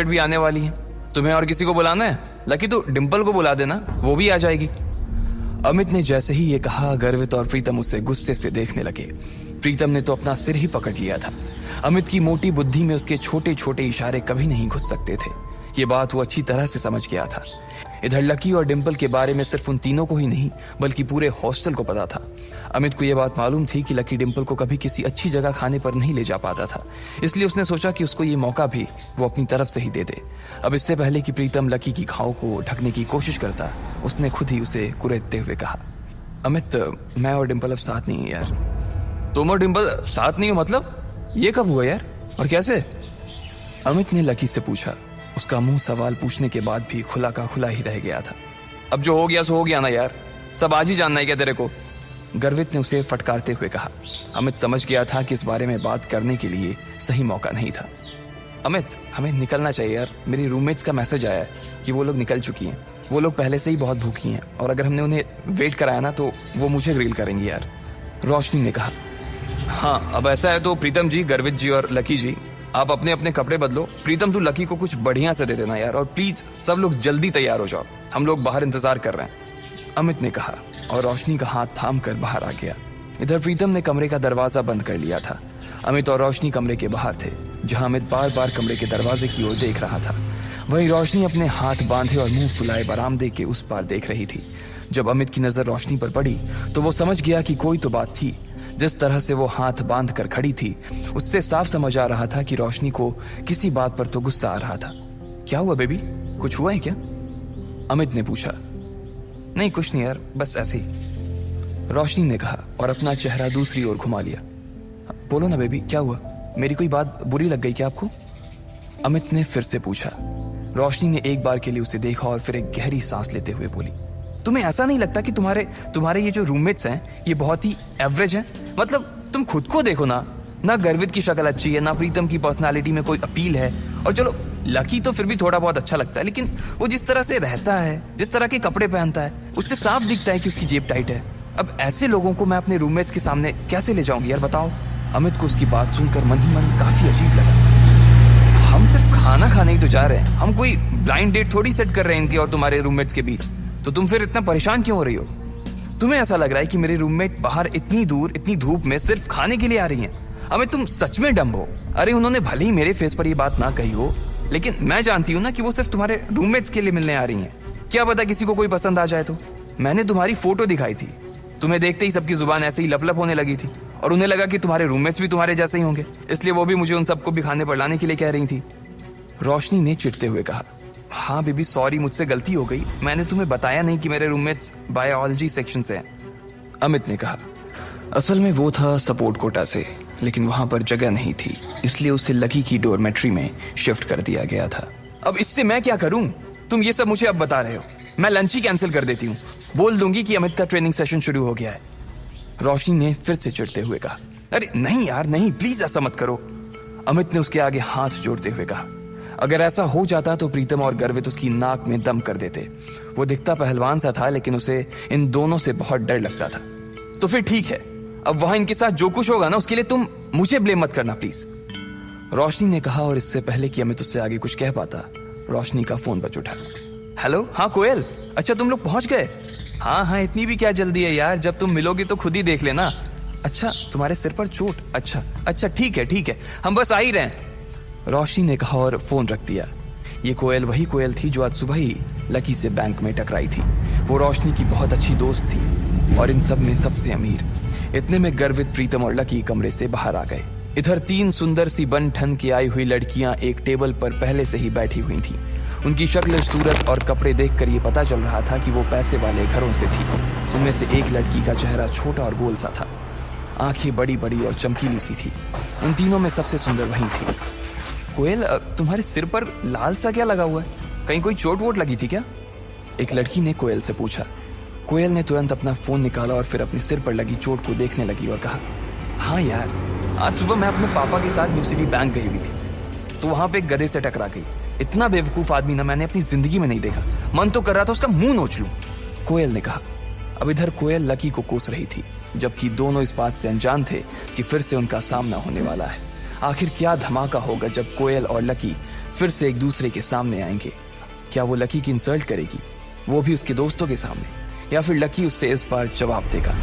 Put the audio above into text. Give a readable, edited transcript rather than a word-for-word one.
भी आने वाली है, तुम्हें और किसी को बुलाना है? लकी तो डिंपल को बुला देना, वो भी आ जाएगी। अमित ने जैसे ही ये कहा, गर्वित और प्रीतम उसे गुस्से से देखने लगे। प्रीतम ने तो अपना सिर ही पकड़ लिया था। अमित की मोटी बुद्धि में उसके छोटे छोटे इशारे कभी नहीं घुस सकते थे। ये बात वो अच्छी तरह से समझ गया था। इधर लकी और डिंपल के बारे में सिर्फ उन तीनों को ही नहीं बल्कि पूरे हॉस्टल को पता था। अमित को यह बात मालूम थी कि लकी डिंपल को कभी किसी अच्छी जगह खाने पर नहीं ले जा पाता था, इसलिए उसने सोचा कि उसको ये मौका भी वो अपनी तरफ से ही दे दे। अब इससे पहले कि प्रीतम लकी की घाव को ढकने की कोशिश करता, उसने खुद ही उसे कुरेदते हुए कहा, अमित, मैं और डिंपल अब साथ नहीं है यार। तुम और डिंपल साथ नहीं हो मतलब? ये कब हुआ यार, और कैसे? अमित ने लकी से पूछा। उसका मुंह सवाल पूछने के बाद भी खुला का खुला ही रह गया था। अब जो हो गया सो हो गया ना यार, सब आज ही जानना है क्या तेरे को? गर्वित ने उसे फटकारते हुए कहा। अमित समझ गया था कि इस बारे में बात करने के लिए सही मौका नहीं था। अमित, हमें निकलना चाहिए यार, मेरी रूममेट्स का मैसेज आया है कि वो लोग निकल चुकी हैं। वो लोग पहले से ही बहुत भूखी हैं और अगर हमने उन्हें वेट कराया ना तो वो मुझे ग्रिल करेंगी यार, रोशनी ने कहा। हाँ, अब ऐसा है तो प्रीतम जी, गर्वित जी और लकी जी, आप अपने अपने कपड़े बदलो। प्रीतम, तू लकी को कुछ बढ़िया से दे देना यार, और प्लीज सब लोग जल्दी तैयार हो जाओ, हम लोग बाहर इंतजार कर रहे हैं, अमित ने कहा और रोशनी का हाथ थाम कर बाहर आ गया। इधर प्रीतम ने कमरे का दरवाजा बंद कर लिया था। अमित और रोशनी कमरे के बाहर थे, जहां अमित बार बार कमरे के दरवाजे की ओर देख रहा था। वहीं रोशनी अपने हाथ बांधे और मुंह फुलाए बरामदे के उस पार देख रही थी। जब अमित की नजर रोशनी पर पड़ी तो वो समझ गया कि कोई तो बात थी। जिस तरह से वो हाथ बांध कर खड़ी थी, उससे साफ समझ आ रहा था कि रोशनी को किसी बात पर तो गुस्सा आ रहा था। क्या हुआ बेबी, कुछ हुआ है क्या? अमित ने पूछा। नहीं कुछ नहीं यार, बस ऐसे ही, रोशनी ने कहा और अपना चेहरा दूसरी ओर घुमा लिया। बोलो ना बेबी, क्या हुआ? मेरी कोई बात बुरी लग गई क्या आपको? अमित ने फिर से पूछा। रोशनी ने एक बार के लिए उसे देखा और फिर एक गहरी सांस लेते हुए बोली, तुम्हें ऐसा नहीं लगता कि तुम्हारे ये जो रूममेट्स हैं ये बहुत ही एवरेज हैं? मतलब तुम खुद को देखो ना गर्वित की शक्ल अच्छी है, ना प्रीतम की पर्सनालिटी में कोई अपील है, और चलो लकी तो फिर भी थोड़ा बहुत अच्छा लगता है, लेकिन वो जिस तरह से रहता है, जिस तरह के कपड़े पहनता है, उससे साफ दिखता है कि उसकी जेब टाइट है। अब ऐसे लोगों को मैं अपने रूममेट्स के सामने कैसे ले जाऊंगी यार, बताओ? अमित को उसकी बात सुनकर मन ही मन काफी अजीब लगा। हम सिर्फ खाना खाने ही तो जा रहे हैं, हम कोई ब्लाइंड डेट थोड़ी सेट कर रहे हैं इनके और तुम्हारे रूममेट्स के बीच, तो तुम फिर इतना परेशान क्यों हो रही हो? तुम्हें ऐसा लग रहा है कि मेरे रूममेट बाहर इतनी दूर इतनी धूप में सिर्फ खाने के लिए आ रही हैं? अमित, तुम सच में डम्ब हो। अरे उन्होंने भले ही मेरे फेस पर ये बात ना कही हो, लेकिन मैं जानती हूँ ना कि वो सिर्फ तुम्हारे रूममेट्स के लिए मिलने आ रही हैं। क्या पता किसी को कोई पसंद आ जाए तो। मैंने तुम्हारी फोटो दिखाई थी, तुम्हें देखते ही सबकी जुबान ऐसे ही लप होने लगी थी और उन्हें लगा कि तुम्हारे रूममेट्स भी तुम्हारे जैसे ही होंगे, इसलिए वो भी मुझे उन सबको भी खाने पर लाने के लिए कह रही थी, रोशनी ने चिढ़ते हुए कहा। हाँ बेबी, सॉरी, मुझसे गलती हो गई, मैंने तुम्हें बताया नहीं कि मेरे रूममेट्स बायोलॉजी सेक्शन से हैं, अमित ने कहा। असल में वो था सपोर्ट कोटा से, लेकिन वहां पर जगह नहीं थी, इसलिए उसे लकी की डोरमेट्री में शिफ्ट कर दिया गया था। अब इससे मैं क्या करूं? तुम ये सब मुझे अब बता रहे हो, मैं लंच ही कैंसिल कर देती हूँ, बोल दूंगी कि अमित का ट्रेनिंग सेशन शुरू हो गया है, रोशनी ने फिर से चिढ़ते हुए कहा। अरे नहीं यार नहीं, प्लीज ऐसा मत करो, अमित ने उसके आगे हाथ जोड़ते हुए कहा। अगर ऐसा हो जाता तो प्रीतम और गर्वित उसकी नाक में दम कर देते। वो दिखता पहलवान सा था, लेकिन उसे इन दोनों से बहुत डर लगता था। तो फिर ठीक है, अब वहां इनके साथ जो कुछ होगा ना उसके लिए तुम मुझे ब्लेम मत करना प्लीज, रोशनी ने कहा। और इससे पहले कि अमित उससे आगे कुछ कह पाता, रोशनी का फोन बज उठा। हेलो, हाँ कोयल, अच्छा तुम लोग पहुंच गए? हाँ, इतनी भी क्या जल्दी है यार, जब तुम मिलोगे तो खुद ही देख लेना। अच्छा, तुम्हारे सिर पर चोट? अच्छा ठीक है, हम बस आ ही रहे हैं, रोशनी ने कहा और फोन रख दिया। ये कोयल वही कोयल थी जो आज सुबह ही लकी से बैंक में टकराई थी। वो रोशनी की बहुत अच्छी दोस्त थी और इन सब में सबसे अमीर। इतने में गर्वित, प्रीतम और लकी कमरे से बाहर आ गए। इधर तीन सुंदर सी बन ठन के आई हुई लड़कियां एक टेबल पर पहले से ही बैठी हुई थीं। उनकी शक्ल, सूरत और कपड़े देखकर ये पता चल रहा था कि वो पैसे वाले घरों से थी। उनमें से एक लड़की का चेहरा छोटा और गोल सा था, आंखें बड़ी बड़ी और चमकीली सी थी। उन तीनों में सबसे सुंदर वही थी। कोयल, तुम्हारे सिर पर लाल सा क्या लगा हुआ है? कहीं कोई चोट वोट लगी थी क्या? एक लड़की ने कोयल से पूछा। कोयल ने तुरंत अपना फोन निकाला और फिर अपने सिर पर लगी चोट को देखने लगी और कहा, हाँ यार, आज सुबह मैं अपने पापा के साथ न्यू सिटी बैंक गई हुई थी, तो वहां पे एक गधे से टकरा गई। इतना बेवकूफ आदमी ना मैंने अपनी जिंदगी में नहीं देखा, मन तो कर रहा था उसका मुंह नोच लूं, कोयल ने कहा। अब इधर कोयल लकी को कोस रही थी, जबकि दोनों इस बात से अनजान थे कि फिर से उनका सामना होने वाला है। आखिर क्या धमाका होगा जब कोयल और लकी फिर से एक दूसरे के सामने आएंगे। क्या वो लकी की इंसल्ट करेगी, वो भी उसके दोस्तों के सामने, या फिर लकी उससे इस बार जवाब देगा?